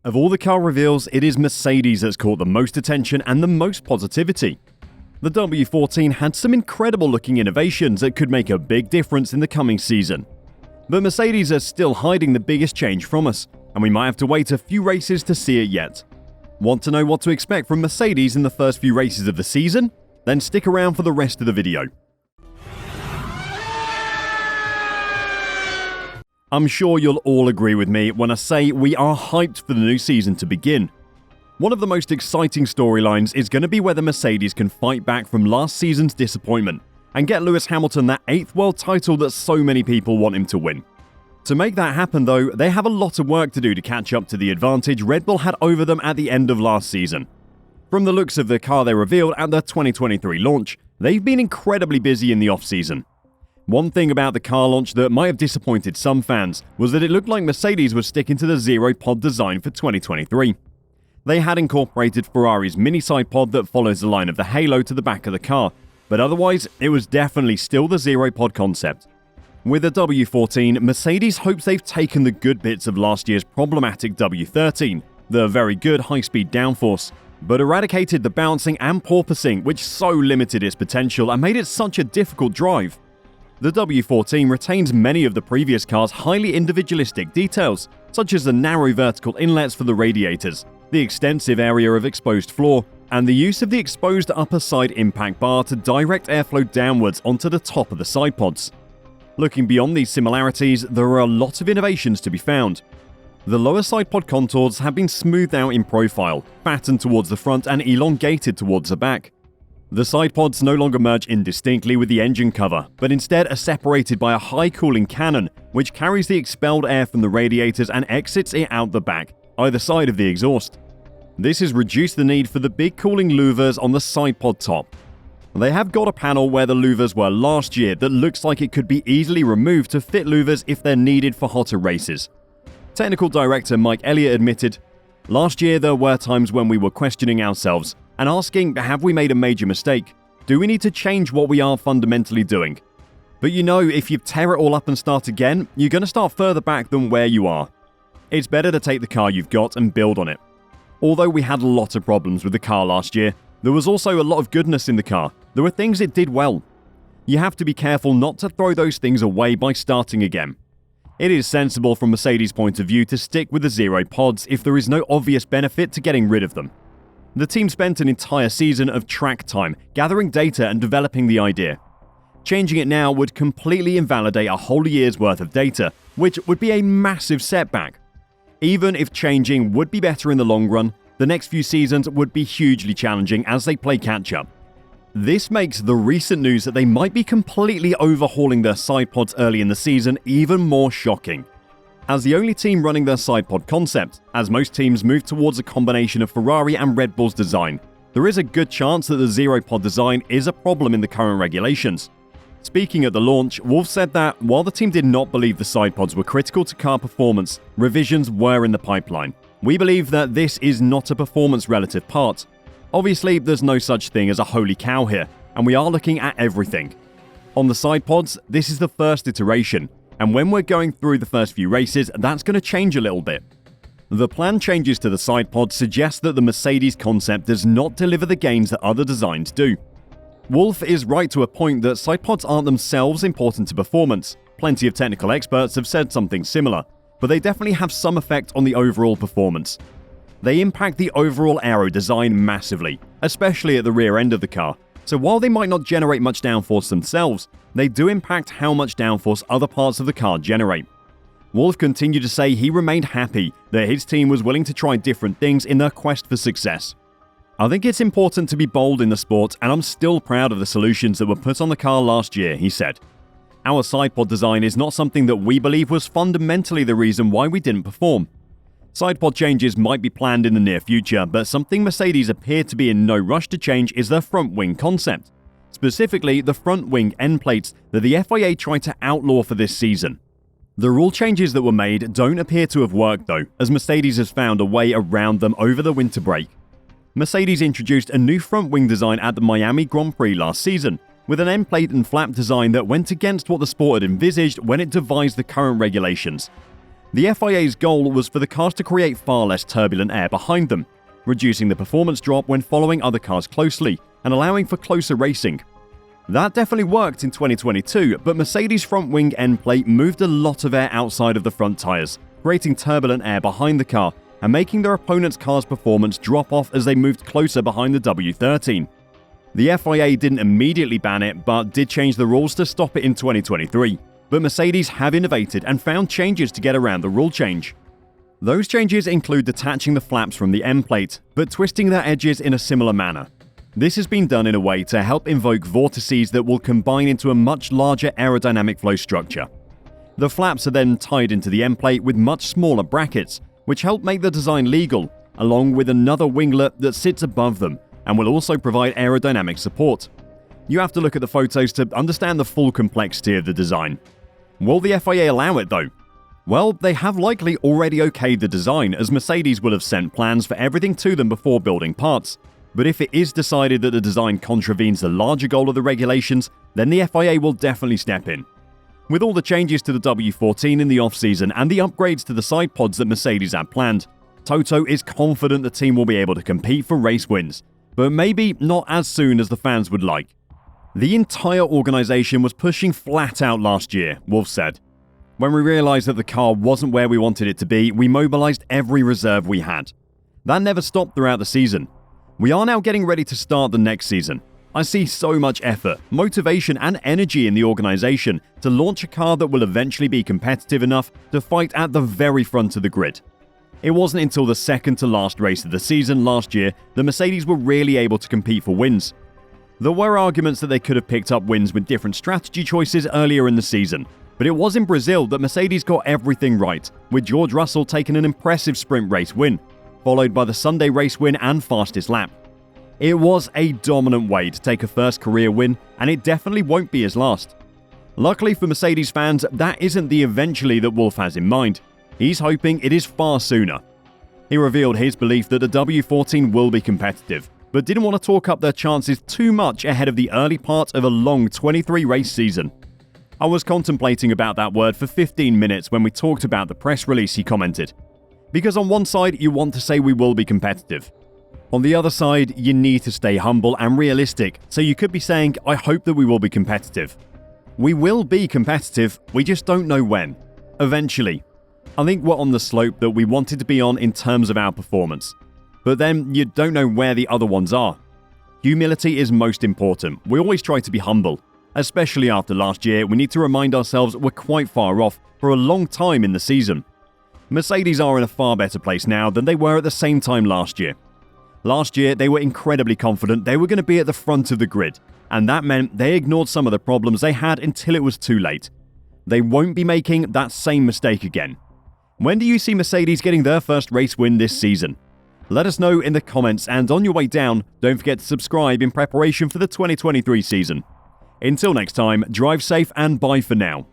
Of all the car reveals, it is Mercedes that's caught the most attention and the most positivity. The W14 had some incredible looking innovations that could make a big difference in the coming season. But Mercedes are still hiding the biggest change from us, and we might have to wait a few races to see it yet. Want to know what to expect from Mercedes in the first few races of the season? Then stick around for the rest of the video. I'm sure you'll all agree with me when I say we are hyped for the new season to begin. One of the most exciting storylines is going to be whether Mercedes can fight back from last season's disappointment and get Lewis Hamilton that 8th world title that so many people want him to win. To make that happen though, they have a lot of work to do to catch up to the advantage Red Bull had over them at the end of last season. From the looks of the car they revealed at the 2023 launch, they've been incredibly busy in the off-season. One thing about the car launch that might have disappointed some fans was that it looked like Mercedes was sticking to the zero pod design for 2023. They had incorporated Ferrari's mini side pod that follows the line of the halo to the back of the car, but otherwise it was definitely still the zero pod concept. With the W14, Mercedes hopes they've taken the good bits of last year's problematic W13, the very good high-speed downforce, but eradicated the bouncing and porpoising which so limited its potential and made it such a difficult drive. The W14 retains many of the previous car's highly individualistic details, such as the narrow vertical inlets for the radiators, the extensive area of exposed floor, and the use of the exposed upper side impact bar to direct airflow downwards onto the top of the side pods. Looking beyond these similarities, there are a lot of innovations to be found. The lower side pod contours have been smoothed out in profile, fattened towards the front and elongated towards the back. The side pods no longer merge indistinctly with the engine cover, but instead are separated by a high cooling cannon, which carries the expelled air from the radiators and exits it out the back, either side of the exhaust. This has reduced the need for the big cooling louvers on the side pod top. They have got a panel where the louvers were last year that looks like it could be easily removed to fit louvers if they're needed for hotter races. Technical director Mike Elliott admitted, "Last year there were times when we were questioning ourselves and asking, have we made a major mistake? Do we need to change what we are fundamentally doing? But if you tear it all up and start again, you're going to start further back than where you are. It's better to take the car you've got and build on it." Although we had a lot of problems with the car last year, there was also a lot of goodness in the car. There were things it did well. You have to be careful not to throw those things away by starting again. It is sensible from Mercedes' point of view to stick with the zero pods if there is no obvious benefit to getting rid of them. The team spent an entire season of track time gathering data and developing the idea. Changing it now would completely invalidate a whole year's worth of data, which would be a massive setback. Even if changing would be better in the long run, the next few seasons would be hugely challenging as they play catch-up. This makes the recent news that they might be completely overhauling their side pods early in the season even more shocking. As the only team running their side pod concept, as most teams move towards a combination of Ferrari and Red Bull's design, there is a good chance that the zero pod design is a problem in the current regulations. Speaking at the launch, Wolff said that while the team did not believe the side pods were critical to car performance, revisions were in the pipeline. "We believe that this is not a performance relative part. Obviously, there's no such thing as a holy cow here, and we are looking at everything. On the side pods, this is the first iteration, and when we're going through the first few races, that's going to change a little bit." The planned changes to the side pods suggest that the Mercedes concept does not deliver the gains that other designs do. Wolff is right to a point that side pods aren't themselves important to performance. Plenty of technical experts have said something similar, but they definitely have some effect on the overall performance. They impact the overall aero design massively, especially at the rear end of the car, so while they might not generate much downforce themselves, they do impact how much downforce other parts of the car generate. Wolff continued to say he remained happy that his team was willing to try different things in their quest for success. "I think it's important to be bold in the sport, and I'm still proud of the solutions that were put on the car last year," he said. "Our side pod design is not something that we believe was fundamentally the reason why we didn't perform. Side pod changes might be planned in the near future, but something Mercedes appear to be in no rush to change is their front wing concept. Specifically, the front wing end plates that the FIA tried to outlaw for this season. The rule changes that were made don't appear to have worked though, as Mercedes has found a way around them over the winter break. Mercedes introduced a new front wing design at the Miami Grand Prix last season, with an end plate and flap design that went against what the sport had envisaged when it devised the current regulations. The FIA's goal was for the cars to create far less turbulent air behind them, reducing the performance drop when following other cars closely and allowing for closer racing. That definitely worked in 2022, but Mercedes' front wing end plate moved a lot of air outside of the front tyres, creating turbulent air behind the car and making their opponent's car's performance drop off as they moved closer behind the W14. The FIA didn't immediately ban it, but did change the rules to stop it in 2023. But Mercedes have innovated and found changes to get around the rule change. Those changes include detaching the flaps from the end plate, but twisting their edges in a similar manner. This has been done in a way to help invoke vortices that will combine into a much larger aerodynamic flow structure. The flaps are then tied into the end plate with much smaller brackets, which help make the design legal, along with another winglet that sits above them and will also provide aerodynamic support. You have to look at the photos to understand the full complexity of the design. Will the FIA allow it though? Well, they have likely already okayed the design, as Mercedes will have sent plans for everything to them before building parts. But if it is decided that the design contravenes the larger goal of the regulations, then the FIA will definitely step in. With all the changes to the W14 in the off-season and the upgrades to the side pods that Mercedes had planned, Toto is confident the team will be able to compete for race wins, but maybe not as soon as the fans would like. The entire organisation was pushing flat out last year, Wolff said. When we realised that the car wasn't where we wanted it to be, we mobilised every reserve we had. That never stopped throughout the season. We are now getting ready to start the next season. I see so much effort, motivation and energy in the organisation to launch a car that will eventually be competitive enough to fight at the very front of the grid. It wasn't until the second to last race of the season last year that Mercedes were really able to compete for wins. There were arguments that they could have picked up wins with different strategy choices earlier in the season, but it was in Brazil that Mercedes got everything right, with George Russell taking an impressive sprint race win, followed by the Sunday race win and fastest lap. It was a dominant way to take a first career win, and it definitely won't be his last. Luckily for Mercedes fans, that isn't the eventually that Wolff has in mind. He's hoping it is far sooner. He revealed his belief that the W14 will be competitive, but didn't want to talk up their chances too much ahead of the early part of a long 23-race season. I was contemplating about that word for 15 minutes when we talked about the press release, he commented. Because on one side, you want to say we will be competitive. On the other side, you need to stay humble and realistic, so you could be saying, I hope that we will be competitive. We will be competitive, we just don't know when. Eventually. I think we're on the slope that we wanted to be on in terms of our performance. But then, you don't know where the other ones are. Humility is most important. We always try to be humble. Especially after last year, we need to remind ourselves we're quite far off for a long time in the season. Mercedes are in a far better place now than they were at the same time last year. Last year, they were incredibly confident they were going to be at the front of the grid, and that meant they ignored some of the problems they had until it was too late. They won't be making that same mistake again. When do you see Mercedes getting their first race win this season? Let us know in the comments, and on your way down, don't forget to subscribe in preparation for the 2023 season. Until next time, drive safe and bye for now.